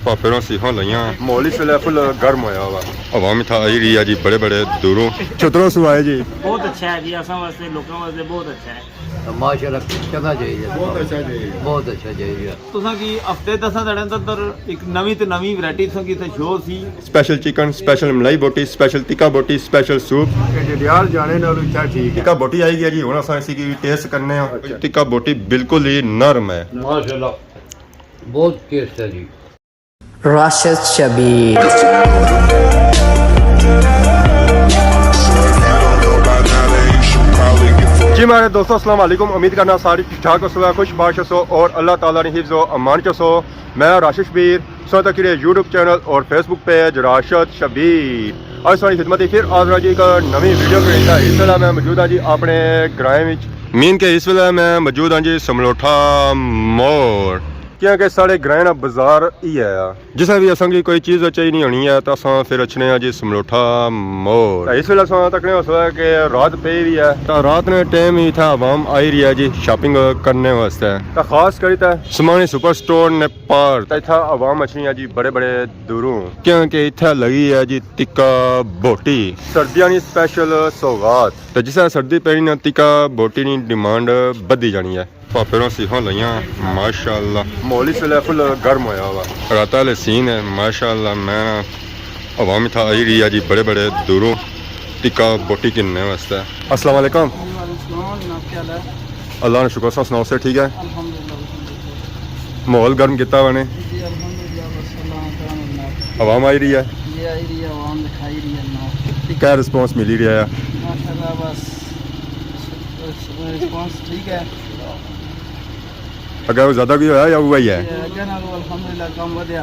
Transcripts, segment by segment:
पापेरों सीखों लिया मोली से फुल गर्म होया हुआ हवा में था आई रही है जी बड़े बड़े दूरों चतरों से आए जी बहुत अच्छा है जी असम वास्ते लोगों वास्ते बहुत अच्छा है माशाल्लाह चंगा चाहिए बहुत अच्छा जी बहुत अच्छा चाहिए तुसां की हफ्ते 10 दिनों अंदर एक नवी ते नवी वैरायटी तुसां की इत्थे शो सी स्पेशल चिकन स्पेशल मलाई बोटी स्पेशल टिक्का बोटी स्पेशल सूप डियाल जाने नाल अच्छा ठीक है टिक्का बोटी आई गई जी हुण असां इसी की टेस्ट करने हैं टिक्का बोटी बिल्कुल ही नरम है माशाल्लाह बहुत टेस्ट है जी Rashid Shabir. जी मेरे दोस्तों अस्सलाम वालेकुम उम्मीद करना सारी ठीक ठाक हो खुश बाश हो और अल्लाह ताला ने हिफ्ज़ व अमान च हो मैं राशिद शबीर सो तक यूट्यूब चैनल और फेसबुक पेज राशिद शबीर आज सारी खिदमत ही फिर आज जी एक नवी वीडियो करेंगे इस वेला मैं मौजूद हाँ जी अपने ग्रां मीन के इस वेला मैं मौजूद हाँ जी समलोठा मोड़ क्योंकि साढ़े ग्रां ना बाजार ही है जिसे भी असा की कोई चीज़ चाहिए नहीं होनी है तो अस फिर अच्छने जी समलोठा मोड़ इस वेले अस तकने हो सकता है कि रात पे भी है तो रात ने टाइम ही था आवाम आई रही है जी शॉपिंग करने वास्ते तो खास करी था समानी सुपर स्टोर नेपाल तो इतना आवाम अच्छी है जी बड़े बड़े दूरों क्योंकि इतना लगी है जी टिक्का बोटी सर्दियां की स्पेशल सौगात तो जिसे सर्दी पैनी ना टिक्का बोटी की डिमांड बढ़ी जानी है पापेरों सीखों लिया माशाल्लाह मोली से फुल गर्म होया हुआ रात वाले सीन है माशाल्लाह मैं हवा में था आई रही है जी बड़े बड़े दूरों टिक्का बोटी किनने वास्ते अस्सलाम वालेकुम अल्लाह ने शुक्र सुनाओ से ठीक है माहौल गर्म कितना बने हवा में आई रही है क्या रिस्पॉन्स मिल रहा है ठीक है अगर ज़्यादा भी होया या हुआ ही है अल्हम्दुलिल्लाह काम बढ़िया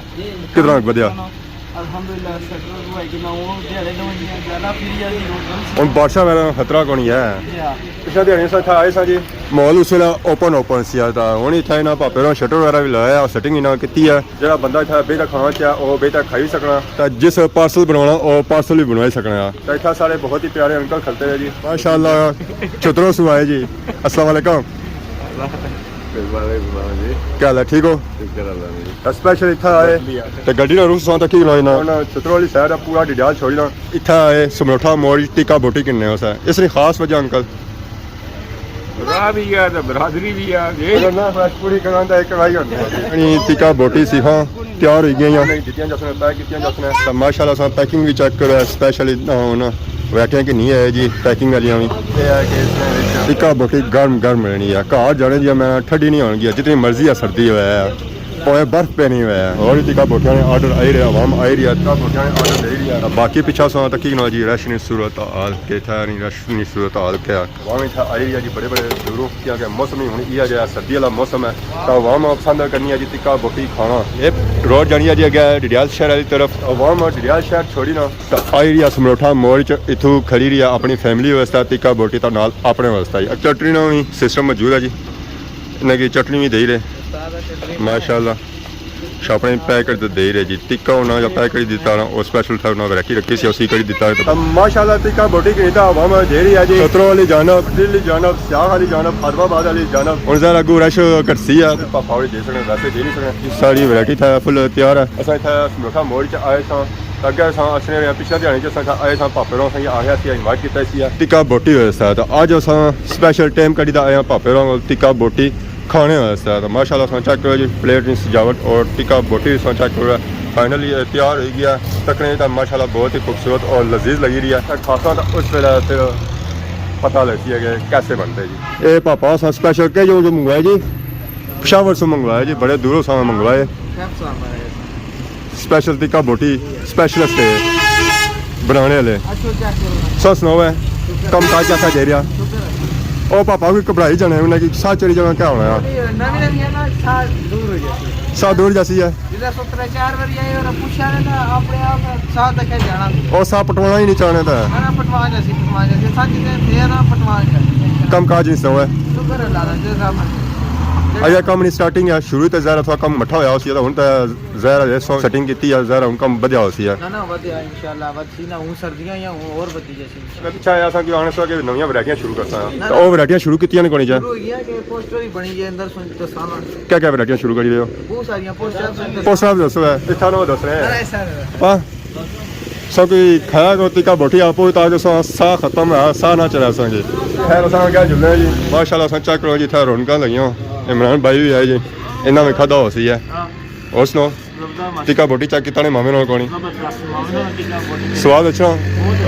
कितना बढ़िया अल्हम्दुलिल्लाह सकरो हुआ कि ना वो दिहाड़े दो ज्यादा फिर जी हम बादशाह मेरा खतरा को नहीं है पिछले दिहाड़ी से था आए सा जी मॉल उस वेला ओपन सी था हूँ इतना ना पापेरों शटर वगैरह भी लाया और सेटिंग इन्हें की है जो बंदा इतना बेहतर खाना चाहे वो बेहतर खाई सकना तो जिस पार्सल बनवाना वो पार्सल भी बनवाई सकना तो इतना सारे बहुत ही प्यारे अंकल खलते हैं जी माशाल्लाह चतरों से आए जी अस्सलाम वालेकुम क्या हाल है ठीक हो स्पेशल इतना आए तो गड्डी ना रूस तक की ना चतरों वाली साइड पूरा डिटेल छोड़ी ना इतना आए समलोठा मोड़ टिक्का बोटी किन्ने हो सा इसलिए खास वजह अंकल राह भी है तो बरादरी भी है ये ना पूरी करांदा एक कढ़ाई होती है टिक्का बोटी सीखा तैयार हो गई जितनी जसने पैक कितनी जसने तो माशाल्लाह सा पैकिंग भी चेक करो स्पेशली ना वैटियां कि नहीं है जी पैकिंग वाली भी टिक्का बोटी गर्म गर्म रहनी है घर जाने जी मैं ठंडी नहीं होगी जितनी मर्जी है सर्दी हुआ है भावें बर्फ पे नहीं हुआ है और टिक्का बोटियां ने ऑर्डर आई रहा आवाम आई रही है टिक्का बोटियां ने ऑर्डर दे रही है बाकी पीछा सो तक ना जी रश सूरत हाल के था नहीं रश सूरत हाल क्या आवाम इतना आई रही है जी बड़े बड़े दूरों क्या मौसम ही हूँ इया जहा सर्दी वाला मौसम है तो आवाम पसंद करनी है जी टिक्का बोटी खाना ये रोड जानी है जी अगे डिडियाल शहर वाली तरफ आवाम डिडियाल शहर छोड़ी ना तो आई रही है समलोठा मोड़ च इतों खड़ी रही है अपनी फैमिली वास्ते टिक्का बोटी तो नाल अपने वास्ते चटनी ना भी सिस्टम मौजूद है जी इन्हें चटनी भी दे रहे माशाल्लाह शापने पैकेट तो दे रहे जी टिक्का होना या पैकेट दिता ना वो स्पेशल था ना वैरायटी रखी सी उसी करी दिता है माशाल्लाह टिक्का बोटी की हवा में दे रही है जी चतरों वाली जानब दिल्ली जानब सियाह वाली जानब फैसलाबाद वाली जानब और जरा अगू रश घटसी है पापा दे सकते वैसे दे नहीं सकते सारी वैरायटी था फुल तैयार है असा इतना समलोठा मोड़ च आए सा अगर असने पिछले दिहाड़ी च आए सा पापेरों से आ गया इन्वाइट किया टिक्का बोटी वास्ते तो अज अस स्पेशल टाइम कड़ी आए हैं पापेरों टिक्का बोटी खाने वास्ते तो माशाल्लाह चेक करो जी प्लेट की सजावट और टिक्का बोटी चेक करो फाइनली तैयार हो गया तकने तो माशाल्लाह बहुत ही खूबसूरत और लजीज लगी रही है खासा तो उस वेले फिर पता लगती है कि कैसे बनते जी ये पापा सा स्पेशल के जो मंगवाए जी पेशावर से मंगवाए जी बड़े दूरों से मंगवाए स्पेशल टिक्का बोटी स्पेशलिस्ट है बनाने वाले सौ सुनाओ है कम काज कैसा दे रहा ओ पापा कोई घबराई जाने उन्हें कि साथ चली जाना क्या होना साथ दूर जैसी है और साथ पटवाना ही नहीं चाहने था कम काज नहीं सो है ਅਜੇ ਕੰਮ ਨਹੀਂ ਸਟਾਰਟਿੰਗ ਹੈ ਸ਼ੁਰੂ ਤੇ ਜ਼ਰਾ ਥੋੜਾ ਕੰਮ ਮੱਠਾ ਹੋਇਆ ਸੀ ਤਾਂ ਹੁਣ ਤਾਂ ਜ਼ਰਾ ਜੈਸੋ ਸੈਟਿੰਗ ਕੀਤੀ ਆ ਜ਼ਰਾ ਹੁਣ ਕੰਮ ਵਧਿਆ ਸੀ ਆ ਨਾ ਵਧਿਆ ਇਨਸ਼ਾਅੱਲਾ ਵਧੀ ਨਾ ਹੁਣ ਸਰਦੀਆਂ ਜਾਂ ਹੁਣ ਹੋਰ ਵਧੀ ਜੈਸੀ ਅੱਛਾ ਆਇਆ ਸਾਂ ਕਿ ਆਉਣੇ ਸੋ ਕਿ ਨਵੀਆਂ ਵੈਰਾਈਟੀਆਂ ਸ਼ੁਰੂ ਕਰਸਾਂ ਤਾਂ ਉਹ ਵੈਰਾਈਟੀਆਂ ਸ਼ੁਰੂ ਕੀਤੀਆਂ ਨੇ ਕੋਣੀ ਜਾ ਸ਼ੁਰੂ ਹੋਈਆਂ ਕਿ ਪੋਸਟਰ ਹੀ ਬਣੀ ਜੇ ਅੰਦਰ ਸੁਣ ਕੇ ਸਾਰਾ ਕਿਆ ਵੈਰਾਈਟੀਆਂ ਸ਼ੁਰੂ ਕਰੀ ਰਹੇ ਹੋ ਬਹੁਤ ਸਾਰੀਆਂ ਪੋਸਟਰ ਉਹ ਸਾਹਿਬ ਦੱਸੋ ਹੈ ਇੱਥਾ ਨੂੰ ਦੱਸ ਰਹੇ ਹੈ ਸਰ ਪਾ ਸੋ ਕਿ ਖਾਇਆ ਰੋਟੀ ਕਾ ਬੋਟੀ ਆਪੋ ਤਾਂ ਜੋ ਸਾਹ ਖਤਮ ਹੈ ਸਾਹ ਨਾ ਚਲਾ ਸੰਗੇ ਖੈਰ ਅਸਾਂ ਕਿਆ ਜੁਲੇ ਜੀ ਮਾਸ਼ਾਅੱਲਾ ਅਸਾਂ ਚੱਕ ਲੋ ਜੀ ਥਾ ਰੌਣਕਾਂ ਲੱਗੀਆਂ ਇਮਰਾਨ ਭਾਈ ਵੀ ਆਏ ਜੀ ਇਹਨਾਂ ਵਿੱਚ ਖਾਦਾ ਹੋ ਸੀ ਹੈ ਉਸ ਨੂੰ ਟਿੱਕਾ ਬੋਟੀ ਚੱਕ ਕੀਤਾ ਨੇ ਮਾਮੇ ਨਾਲ ਕੋਣੀ ਸਵਾਦ ਅੱਛਾ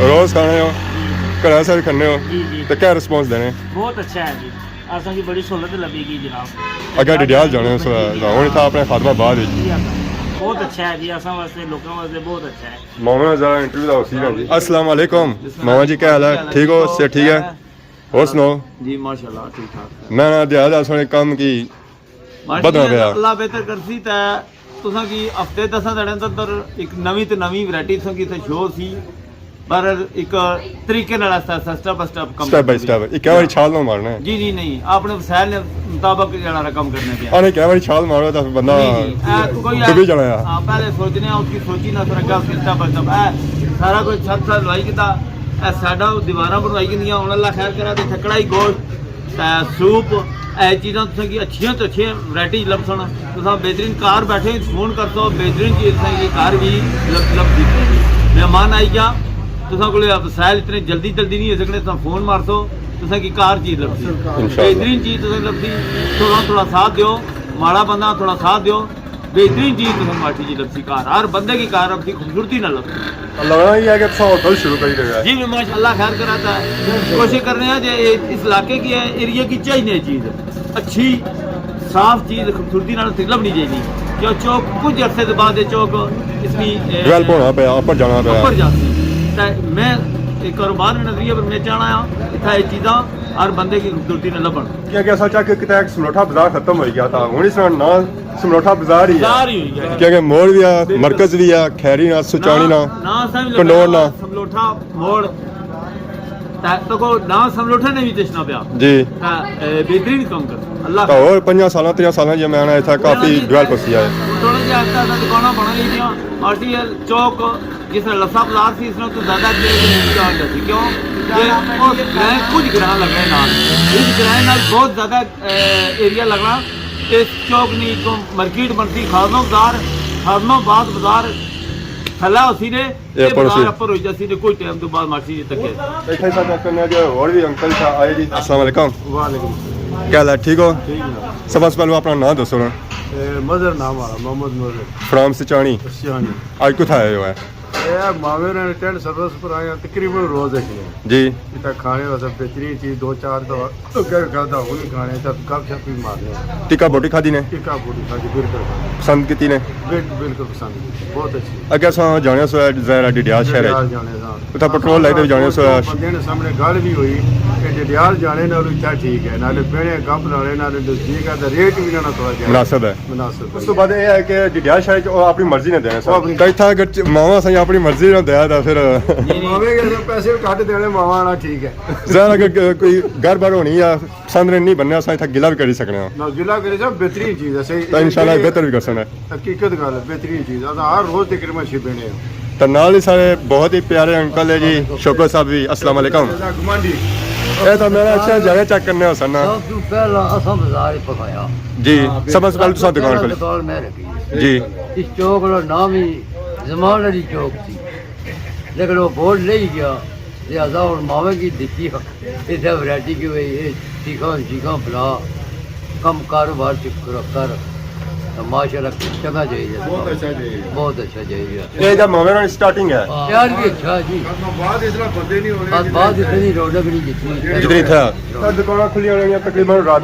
ਰੋਜ਼ ਖਾਣੇ ਹੋ ਘਰਾਂ ਸਾਰੇ ਖਾਣੇ ਹੋ ਤੇ ਕਿਆ ਰਿਸਪੌਂਸ ਦੇਣੇ बहुत अच्छा है जी असा की बड़ी सहूलत लगेगी जनाब ਅੱਗੇ ਡਿਟੇਲ ਜਾਣੇ ਹੁਣ ਤਾਂ ਆਪਣੇ ਖਾਦਮਾ ਬਾਅਦ ਵਿੱਚ जी आका बहुत अच्छा है जी असा वास्ते लोगों वास्ते बहुत अच्छा है मामा में जरा इंटरव्यू ਦਾ ਸੀ ਜੀ अस्सलाम वालेकुम मामा जी क्या हाल है ठीक हो से ठीक है और सुनाओ जी माशाल्लाह ठीक ठाक मैं ना दिहाड़ा सुने काम की बदना पिया अल्लाह बेहतर करसी ता तुसा की हफ्ते 10 ਦਿਨਾਂ ਅੰਦਰ ਇੱਕ ਨਵੀਂ ਤੇ ਨਵੀਂ ਵੈਰਾਈਟੀ ਤੋਂ ਕੀ ਤੇ ਸ਼ੋਅ ਸੀ ਪਰ ਇੱਕ ਤਰੀਕੇ ਨਾਲ ਸਟੈਪ ਬਾਈ ਸਟੈਪ ਕੰਮ स्टेप बाय स्टेप एक बार छाल ना मारना है जी जी नहीं आपने वसाइल ने मुताबिक जरा रकम करने पे आने क्या बार छाल मारो तो बंदा डूबी जाना है हां पहले सोचने हैं उसकी सोची ना फिर अग्गा स्टेप बाय स्टेप सारा कुछ छत छत लवाई किता ए साडा दीवारां बनवाई किंदियां हुन अल्लाह खैर करा ते ठकड़ा ही गोश्त सूप ਇਹ ਚੀਜ਼ਾਂ ਤੁਸੀਂ ਕੀ ਅੱਛੀਆਂ ਤੋਂ ਅੱਛੀਆਂ ਵੈਰਾਈਟੀ ਲੱਭਣ ਤੁਸੀਂ ਬਿਹਤਰੀਨ ਕਾਰ ਬੈਠੇ ਫੋਨ ਕਰ ਦੋ ਬਿਹਤਰੀਨ ਚੀਜ਼ ਤੁਸੀਂ ਕਾਰ ਵੀ ਲੱਭਦੀ ਮਹਿਮਾਨ ਆਈ ਗਿਆ ਤੁਸੀਂ ਕੋਲੇ ਵਸਾਇਲ ਇਤਨੇ ਜਲਦੀ ਨਹੀਂ ਹੋ ਸਕਣੇ ਤਾਂ ਫੋਨ ਮਾਰ ਦੋ ਤੁਸੀਂ ਕੀ ਕਾਰ ਚੀਜ਼ ਲੱਭਦੀ ਬਿਹਤਰੀਨ ਚੀਜ਼ ਤੁਸੀਂ ਲੱਭਦੀ ਥੋੜਾ ਸਾਥ ਦਿਓ ਮਾੜਾ ਬੰਦਾ ਥੋੜਾ ਸਾਥ ਦਿਓ बेहतरीन चीज तुम्हें माटी जी लपसी कार हर बंदे की कार अपनी खूबसूरती ना लगती लगना ही है कि अच्छा होटल शुरू कर ही देगा जी माशाल्लाह खैर कराता है कोशिश कर रहे हैं जो इस इलाके की है एरिया की चाहिए चीज़ अच्छी साफ चीज़ खूबसूरती ना लभनी चाहिए जो चौक कुछ अरसे के बाद चौक इसकी डेवलप होना पे ऊपर जाना पे ऊपर जाती मैं एक कारोबार नजरिए पर मैं चाहना है इतना ये चीज़ा हर बंदे की खूबसूरती न लभन क्या क्या सोचा कि कितना एक समलोठा बाजार खत्म हो गया था हूं इस ना समलोठा बाजार ही है क्योंकि मोड़ भी है मरकज भी है खैरी ना सुचानी ना कंडोर ना समलोठा मोड़ तो को ना समलोठा ने भी चश्ना पिया जी बेहतरीन काम कर अल्लाह तो और 5 साल 3 साल जे मैं आना था काफी डेवलप हो गया है थोड़ा जिहा आता दुकाना बना ली थी आरटीएल चौक जिस लसा बाजार थी इसमें तो ज्यादा थी क्यों कुछ ग्रह लग रहे नाल इस ग्रह नाल बहुत ज्यादा एरिया लगना इस चौक नहीं तो मार्केट बनती खाजमाबाद बाजार थला उसी ने ये बाजार ऊपर हो जाती ने कोई टाइम तो बाद मार्ची तक है बैठे साथ करने जो और भी अंकल था आए जी अस्सलाम वालेकुम वालेकुम क्या हाल है ठीक हो सबसे पहले अपना नाम दसो ना मदर नाम वाला मोहम्मद मदर फ्रॉम सिचानी सियानी आज कुछ आए हो है ये मावे ने टेंट सर्विस पर आया तकरीबन रोज है जी इतना खाने वाला बेहतरीन चीज 2-4 तो घर खाता हूँ खाने तब कब से भी मारने टिक्का बोटी खादी ने टिक्का पूरी खाती बिल्कुल पसंद की ने बिल्कुल पसंद बहुत अच्छी अगर सो जाने सो ज़रा डिडियाल शहर है जाने सा उता पेट्रोल लाइट जाने सो बंदे ने सामने गल भी हुई कि डिडियाल जाने नाल इतना ठीक है नाले पेड़े गप नाले नाले नजदीक है तो रेट भी ना थोड़ा ज्यादा मुनासिब है मुनासिब उस तो बाद ये है कि डिडियाल शहर को अपनी मर्जी ने देना सो कई था अगर मामा सही अपनी मर्जी ने दिया था फिर मावे के पैसे काट देने मावा ना ठीक है ज़रा अगर कोई घर बार होनी या पसंद नहीं बनने असां इतना गिला भी करी सकने हैं ना गिला करे सब बेहतरीन चीज है सही तो इंशाल्लाह बेहतर भी कर सकना हकीकत गल है बेहतरीन चीज है हर रोज तकरीबन छिपेने तो नाल ही सारे बहुत ही प्यारे अंकल है जी शोकर साहब भी अस्सलाम वालेकुम गुमांडी ये तो मेरा अच्छा जगह चेक करने हो सर सब तो पहला असां बाजार ही पकाया जी सबसे पहले तुसा दुकान खोली दुकान मैं रखी जी इस चौक का नाम ही जमान अली चौक थी लेकिन वो बोर्ड ले ही गया लिहाजा और मावे की दिखी इधर वैरायटी की वही ये सीखा फला कम कारोबार कर माशाल्लाह चंगा चाहिए बहुत अच्छा चाहिए ये जब मावे स्टार्टिंग है यार भी अच्छा जी बाद इसला बंदे नहीं होने आज बाद इतनी रौनक नहीं जितनी था तो दुकान खुली होनी तकरीबन रात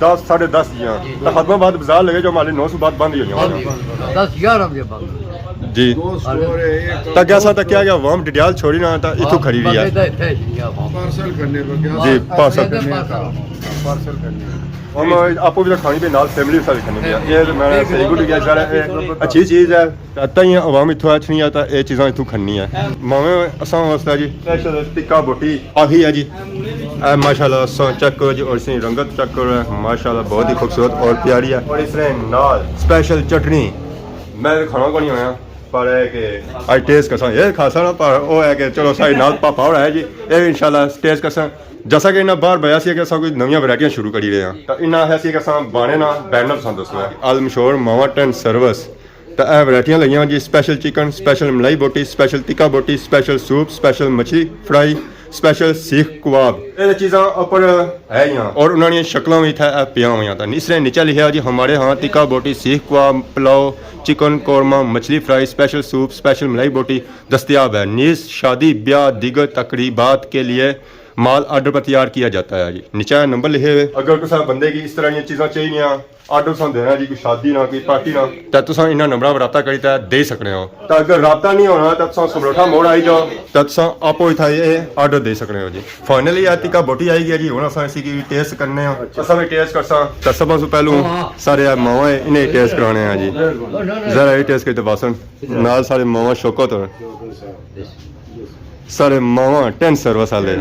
10 10:30 या तो खत्म बाद बाजार लगे जो हमारे 9 से बाद बंद ही होनी 10-11 बजे बंद जी दो स्टोर है एक ਤਾਂ ਕਿਆ ਤਾਂ ਕਿਆ ਗਿਆ ਵਾਮ ਡਿਟੇਲ ਛੋੜੀ ਨਾ ਤਾਂ ਇਥੋਂ ਖੜੀ ਰਹੀ ਬਾਕੀ ਹੈ ਤਾਂ ਇੱਥੇ ਹੀ ਆ ਬਾਬਾ पार्सल करने को क्या जी, पार्सल पार्सल करने हम आपको भी तो खानी पे नाल फैमिली के साथ खानी पे ये मैंने सही गुड किया सारा अच्छी चीज़ है आता ही आवाम इथों अच्छी नहीं आता ये चीज़ां इथों खन्नी है मावे असां वास्ता जी स्पेशल टिक्का बोटी आही है जी माशाल्लाह असां चेक करो जी और इसकी रंगत चेक करो माशाल्लाह बहुत ही खूबसूरत और प्यारी है और इसमें नाल स्पेशल चटनी मैं खाना को नहीं होया पर है कि आज टेस्ट करसा ये खासा ना पर वो है कि चलो सारी नाल पापा हो रहा है जी ये इंशाल्लाह टेस्ट करसा जैसा कि इन्हें बाहर बया सी कि असां कोई नवीं वैरायटियां शुरू करी रहे हैं तो इन्ना है सी कि असां बाने ना बैनर पसंद दसो अल मशहूर मावा टेंट सर्विस तो यह वैरायटियां लगियां जी स्पेशल चिकन स्पेशल मलाई बोटी स्पेशल टिक्का बोटी स्पेशल सूप स्पेशल मछली फ्राई स्पेशल सीख कबाब ये चीज़ां ऊपर है यहाँ और उन्होंने शक्लों भी था पिया हुई था इसने नीचे लिखा जी हमारे यहाँ टिक्का बोटी सीख कबाब पुलाव चिकन कौरमा मछली फ्राई स्पेशल सूप स्पेशल मलाई बोटी दस्तियाब है नीस शादी ब्याह दीगर तकरीबात के लिए माल ऑर्डर पर तैयार किया जाता है जी नीचे नंबर लिखे हुए अगर किसी बंदे की इस तरह की चीज़ां चाहिए ऑर्डर तुम देना जी कोई शादी ना कोई पार्टी ना तो तुम इन्होंने नंबर पर रब्ता करी दे सकते हो तो अगर रब्ता नहीं होना तो तुम समरोठा मोड़ आई जाओ तो तुम आपो इतना ये ऑर्डर दे सकते हो जी फाइनली यह टिक्का बोटी आई गया जी हूँ अस इसी टेस्ट करने असा भी टेस्ट कर तो सब से पहलू सारे मावा इन्हें टेस्ट कराने हैं जी जरा ये टेस्ट करते बासन नाल सारे मावा शौकत और सारे मावा टेंट सर्विस वाले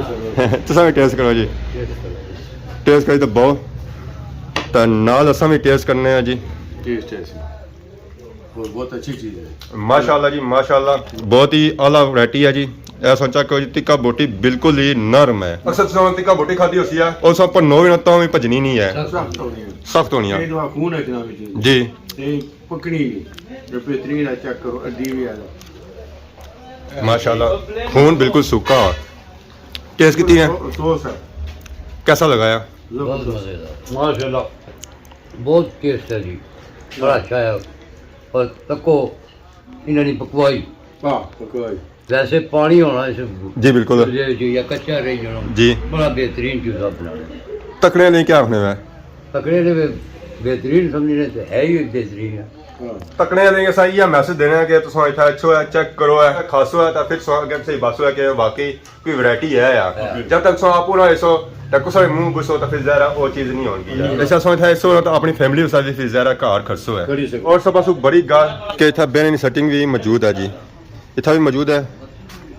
तुम भी टेस्ट करो जी टेस्ट करी तो बहुत तो नाल असा भी टेस्ट करने हैं जी टेस्ट है बहुत अच्छी चीज़ है माशाल्लाह जी माशाल्लाह बहुत ही आला वैरायटी है जी ऐसा चेक टिक्का बोटी बिल्कुल ही नरम है अक्सर तुम टिक्का बोटी खाधी होती है उस पर नौ मिनट तो भी भजनी नहीं है सख्त होनी है सख्त होनी है ये तो खून है जनाब जी जी ये पकड़ी जो बेहतरीन है चेक करो अड्डी भी है माशाल्लाह खून बिल्कुल सूखा टेस्ट कितनी है सोस है कैसा लगाया बहुत मज़ेदार माशाल्लाह बहुत टेस्ट है जी बड़ा अच्छा है और तको इन्होंने पकवाई हाँ पकवाई वैसे पानी होना इस जी बिल्कुल या कच्चा रही जाना जी बड़ा बेहतरीन चीज़ अपना तकड़े नहीं क्या होने में तकड़े ने बेहतरीन समझने तो है ही बेहतरीन है तकने देंगे सही है मैसेज देना है कि तुम इतना अच्छो है चेक करो है खासो है तो फिर अगर सही बासो है कि वाकई कोई वैरायटी है यार जब तक तुम आपू ना ऐसो तो कुछ मुंह घुसो तो फिर जरा वो चीज़ नहीं होगी ऐसा सोच है ऐसो तो अपनी फैमिली के साथ फिर जरा घर खर्चो है और सब पासों बड़ी गाल के इतना बेन सेटिंग भी मौजूद है जी इतना भी मौजूद है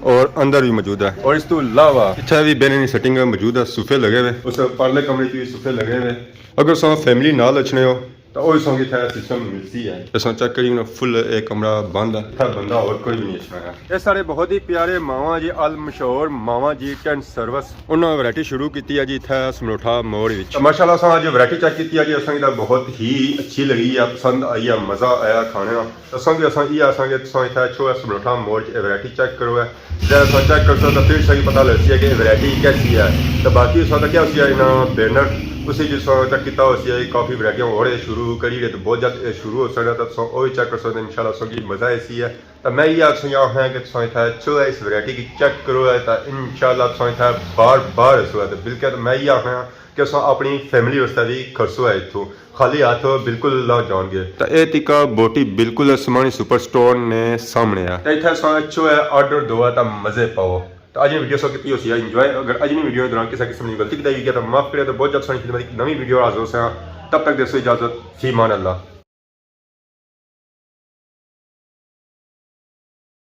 और अंदर भी मौजूद है और इस तो अलावा इतना भी बेन सेटिंग मौजूद है सोफे लगे हुए उस परले कमरे की सोफे लगे हुए अगर सो फैमिली ना लचने हो तो वही सॉन्ग इतना सिस्टम मिलती है तो चेक करिए ना फुल एक कमरा बंद है बंदा और कोई भी नहीं इसमें है ये सारे बहुत ही प्यारे मावा जी अल मशहूर मावा जी टेंट सर्विस उन्होंने वैरायटी शुरू की है जी इतना समरोठा मोड़ विच माशाल्लाह असां अज वैरायटी चेक की है जी असां बहुत ही अच्छी लगी है पसंद आई है मज़ा आया खाने का असां भी असां ये आसांगे तुसां इतना अच्छो है समरोठा मोड़ वैरायटी चेक करो है जब असां चेक कर तो फिर सही पता लगती है कि वैरायटी कैसी है तो बाकी असां क्या होती है इन्होंने बैनर उसी जिस तक किया हो काफ़ी वैरायटियाँ और शुरू करी रहे तो बहुत जल्द शुरू हो सकता तो वो भी चेक कर सकते इंशाल्लाह सो मज़ा ऐसी है तो मैं ये है कि चलो इस वैरायटी की चेक करो है तो इंशाल्लाह बार बार सो है तो बिल्कुल मैं ये आखा कि अपनी फैमिली वास्ते भी खर्चो है इतों खाली हाथ बिल्कुल ला जाओगे तो यह टिक्का बोटी बिल्कुल समानी सुपर स्टोर ने सामने है तो इतना अच्छो है ऑर्डर दो है तो मज़े पाओ तो आज वीडियो सो की होती है इंजॉय अगर आज वीडियो के दौरान किसी किस्म की गलती की गई है तो माफ़ करें तो बहुत जल्द नवी वीडियो हाजिर हो तब तक देसो इजाज़त फी मान अल्लाह।